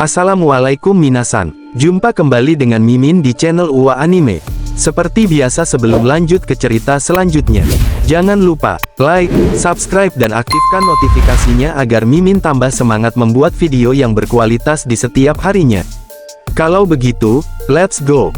Assalamualaikum minasan, jumpa kembali dengan Mimin di channel UA Anime. Seperti biasa sebelum lanjut ke cerita selanjutnya, jangan lupa like, subscribe dan aktifkan notifikasinya agar Mimin tambah semangat membuat video yang berkualitas di setiap harinya. Kalau begitu, let's go!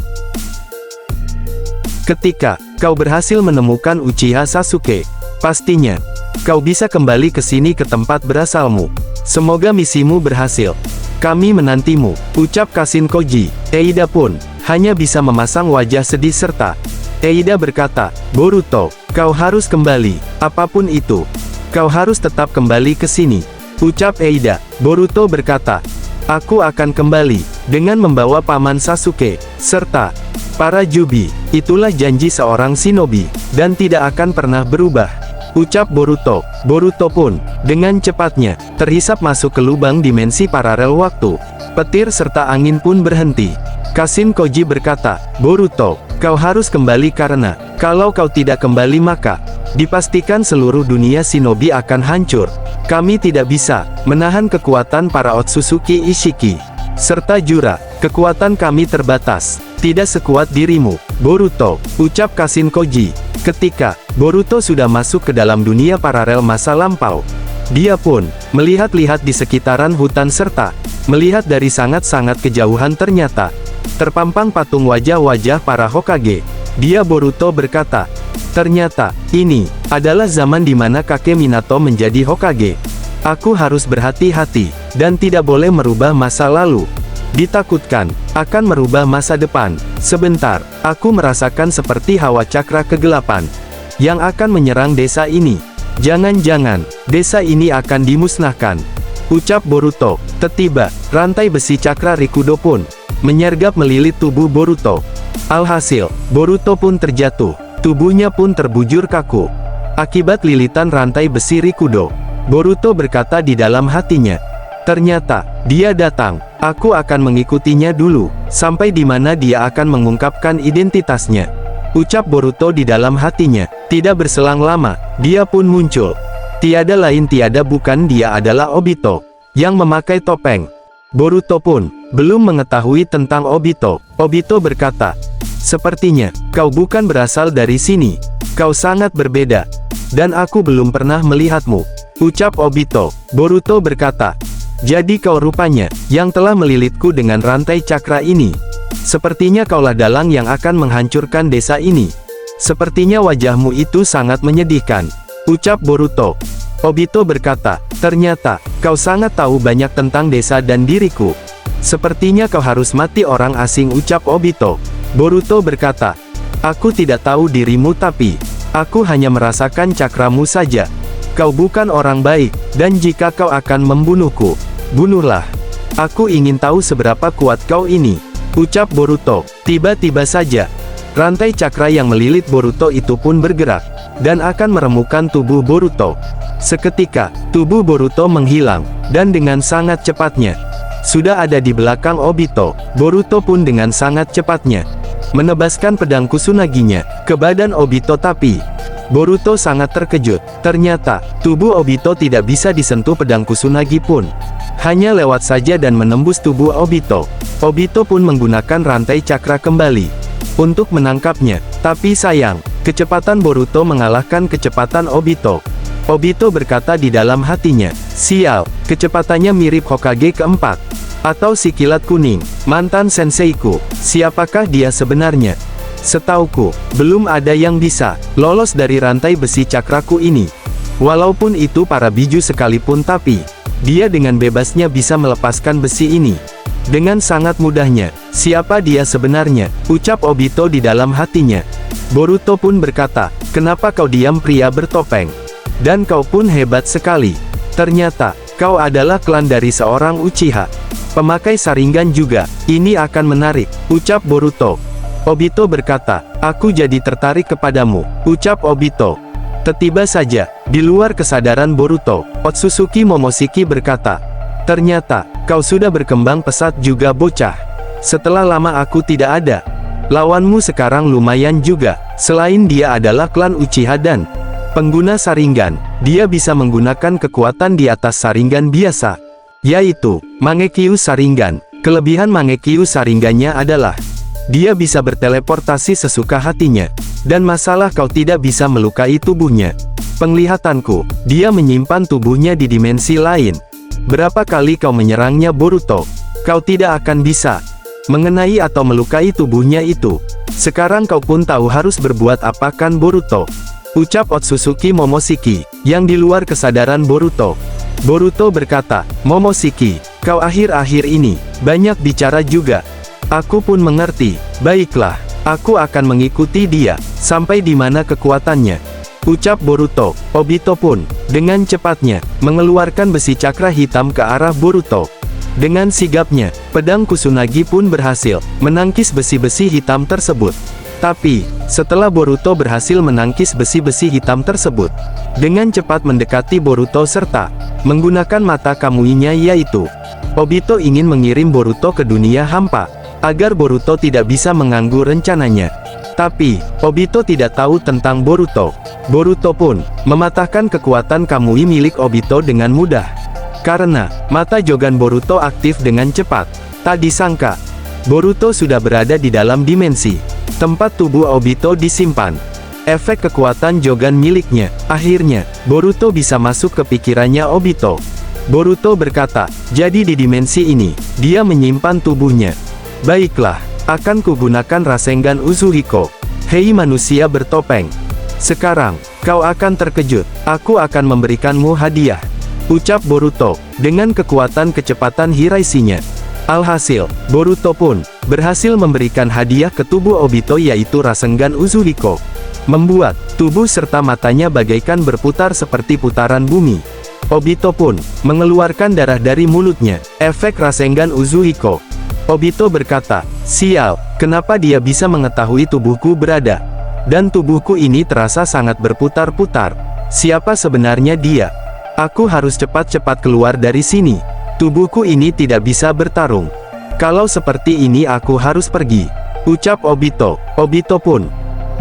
Ketika kau berhasil menemukan Uchiha Sasuke, pastinya kau bisa kembali ke sini ke tempat berasalmu. Semoga misimu berhasil. Kami menantimu, ucap Kashin Koji. Eida pun hanya bisa memasang wajah sedih serta Eida berkata, Boruto, kau harus kembali, apapun itu. Kau harus tetap kembali ke sini, ucap Eida. Boruto berkata, aku akan kembali, dengan membawa Paman Sasuke, serta para Jubi. Itulah janji seorang shinobi, dan tidak akan pernah berubah, ucap Boruto. Boruto pun dengan cepatnya terhisap masuk ke lubang dimensi paralel waktu. Petir serta angin pun berhenti. Kashin Koji berkata, Boruto, kau harus kembali karena kalau kau tidak kembali maka dipastikan seluruh dunia shinobi akan hancur. Kami tidak bisa menahan kekuatan para Otsutsuki Ishiki serta Jura. Kekuatan kami terbatas, tidak sekuat dirimu, Boruto, ucap Kashin Koji. Ketika Boruto sudah masuk ke dalam dunia paralel masa lampau, dia pun melihat-lihat di sekitaran hutan serta melihat dari sangat-sangat kejauhan ternyata terpampang patung wajah-wajah para Hokage. Dia Boruto berkata, ternyata ini adalah zaman di mana kakek Minato menjadi Hokage. Aku harus berhati-hati dan tidak boleh merubah masa lalu. Ditakutkan akan merubah masa depan. Sebentar, aku merasakan seperti hawa cakra kegelapan yang akan menyerang desa ini. Jangan-jangan desa ini akan dimusnahkan, ucap Boruto. Tiba-tiba rantai besi cakra Rikudo pun menyergap melilit tubuh Boruto. Alhasil, Boruto pun terjatuh. Tubuhnya pun terbujur kaku akibat lilitan rantai besi Rikudo. Boruto berkata di dalam hatinya, ternyata dia datang. Aku akan mengikutinya dulu, sampai di mana dia akan mengungkapkan identitasnya, ucap Boruto di dalam hatinya. Tidak berselang lama, dia pun muncul. Tiada lain tiada bukan dia adalah Obito, yang memakai topeng. Boruto pun belum mengetahui tentang Obito. Obito berkata, sepertinya kau bukan berasal dari sini. Kau sangat berbeda, dan aku belum pernah melihatmu, ucap Obito. Boruto berkata, jadi kau rupanya yang telah melilitku dengan rantai cakra ini. Sepertinya kaulah dalang yang akan menghancurkan desa ini. Sepertinya wajahmu itu sangat menyedihkan, ucap Boruto. Obito berkata, ternyata kau sangat tahu banyak tentang desa dan diriku. Sepertinya kau harus mati orang asing, ucap Obito. Boruto berkata, aku tidak tahu dirimu tapi aku hanya merasakan cakramu saja. Kau bukan orang baik, dan jika kau akan membunuhku, bunuhlah. Aku ingin tahu seberapa kuat kau ini, ucap Boruto. Tiba-tiba saja, rantai cakra yang melilit Boruto itu pun bergerak, dan akan meremukkan tubuh Boruto. Seketika, tubuh Boruto menghilang, dan dengan sangat cepatnya, sudah ada di belakang Obito. Boruto pun dengan sangat cepatnya menebaskan pedang Kusunaginya ke badan Obito, tapi Boruto sangat terkejut. Ternyata, tubuh Obito tidak bisa disentuh pedang Kusunagi pun. Hanya lewat saja dan menembus tubuh Obito. Obito pun menggunakan rantai cakra kembali untuk menangkapnya. Tapi sayang, kecepatan Boruto mengalahkan kecepatan Obito. Obito berkata di dalam hatinya, sial, kecepatannya mirip Hokage keempat, atau si kilat kuning, mantan senseiku. Siapakah dia sebenarnya? Setauku, belum ada yang bisa lolos dari rantai besi cakraku ini. Walaupun itu para biju sekalipun, tapi dia dengan bebasnya bisa melepaskan besi ini dengan sangat mudahnya. Siapa dia sebenarnya? Ucap Obito di dalam hatinya. Boruto pun berkata, kenapa kau diam pria bertopeng? Dan kau pun hebat sekali. Ternyata, kau adalah klan dari seorang Uchiha, pemakai Sharingan juga. Ini akan menarik, ucap Boruto. Obito berkata, aku jadi tertarik kepadamu, ucap Obito. Tiba saja, di luar kesadaran Boruto, Otsutsuki Momoshiki berkata, ternyata, kau sudah berkembang pesat juga bocah. Setelah lama aku tidak ada. Lawanmu sekarang lumayan juga. Selain dia adalah klan Uchiha dan pengguna Sharingan, dia bisa menggunakan kekuatan di atas Sharingan biasa. yaitu Mangekyo Sharingan. Kelebihan Mangekyo Sharingannya adalah dia bisa berteleportasi sesuka hatinya, dan masalah kau tidak bisa melukai tubuhnya. Penglihatanku, dia menyimpan tubuhnya di dimensi lain. Berapa kali kau menyerangnya Boruto, kau tidak akan bisa mengenai atau melukai tubuhnya itu. Sekarang kau pun tahu harus berbuat apa kan Boruto? Ucap Otsutsuki Momoshiki, yang di luar kesadaran Boruto. Boruto berkata, Momoshiki, kau akhir-akhir ini banyak bicara juga. Aku pun mengerti. Baiklah, aku akan mengikuti dia sampai di mana kekuatannya. Ucap Boruto. Obito pun dengan cepatnya mengeluarkan besi cakra hitam ke arah Boruto. Dengan sigapnya, pedang Kusunagi pun berhasil menangkis besi-besi hitam tersebut. Tapi, setelah Boruto berhasil menangkis besi-besi hitam tersebut, dengan cepat mendekati Boruto serta menggunakan mata kamuinya yaitu Obito ingin mengirim Boruto ke dunia hampa, agar Boruto tidak bisa mengganggu rencananya. Tapi, Obito tidak tahu tentang Boruto. Boruto pun mematahkan kekuatan kamui milik Obito dengan mudah. Karena, mata Jogan Boruto aktif dengan cepat. Tak disangka, Boruto sudah berada di dalam dimensi tempat tubuh Obito disimpan. Efek kekuatan Jogan miliknya, akhirnya, Boruto bisa masuk ke pikirannya Obito. Boruto berkata, jadi di dimensi ini, dia menyimpan tubuhnya. Baiklah, akan kugunakan Rasengan Uzuhiko. Hei manusia bertopeng. Sekarang, kau akan terkejut, aku akan memberikanmu hadiah. Ucap Boruto, dengan kekuatan kecepatan Hiraishinya. Alhasil, Boruto pun berhasil memberikan hadiah ke tubuh Obito yaitu Rasengan Uzuhiko. Membuat tubuh serta matanya bagaikan berputar seperti putaran bumi. Obito pun mengeluarkan darah dari mulutnya. Efek Rasengan Uzuhiko. Obito berkata, sial, kenapa dia bisa mengetahui tubuhku berada? Dan tubuhku ini terasa sangat berputar-putar. Siapa sebenarnya dia? Aku harus cepat-cepat keluar dari sini. Tubuhku ini tidak bisa bertarung. Kalau seperti ini aku harus pergi. Ucap Obito. Obito pun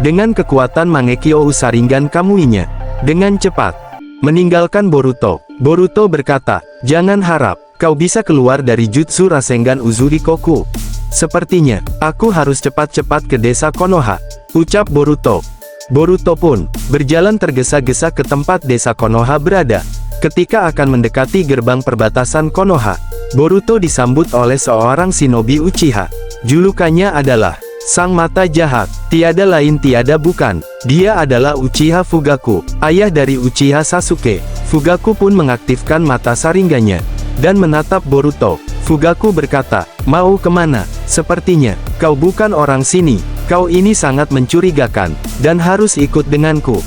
dengan kekuatan Mangekyo Sharingan kamuinya, dengan cepat meninggalkan Boruto. Boruto berkata, jangan harap kau bisa keluar dari Jutsu Rasengan Uzuhiko-ku. Sepertinya, aku harus cepat-cepat ke desa Konoha. Ucap Boruto. Boruto pun berjalan tergesa-gesa ke tempat desa Konoha berada. Ketika akan mendekati gerbang perbatasan Konoha, Boruto disambut oleh seorang shinobi Uchiha. Julukannya adalah Sang Mata Jahat. Tiada lain tiada bukan, dia adalah Uchiha Fugaku, ayah dari Uchiha Sasuke. Fugaku pun mengaktifkan mata Sharingannya dan menatap Boruto. Fugaku berkata, mau kemana? Sepertinya kau bukan orang sini. Kau ini sangat mencurigakan dan harus ikut denganku.